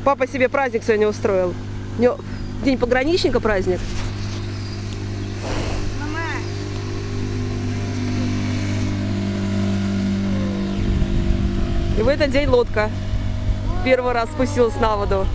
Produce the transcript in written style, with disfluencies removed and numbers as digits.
Папа себе праздник сегодня устроил. У него день пограничника праздник. Мама. И в этот день лодка первый раз спустилась на воду.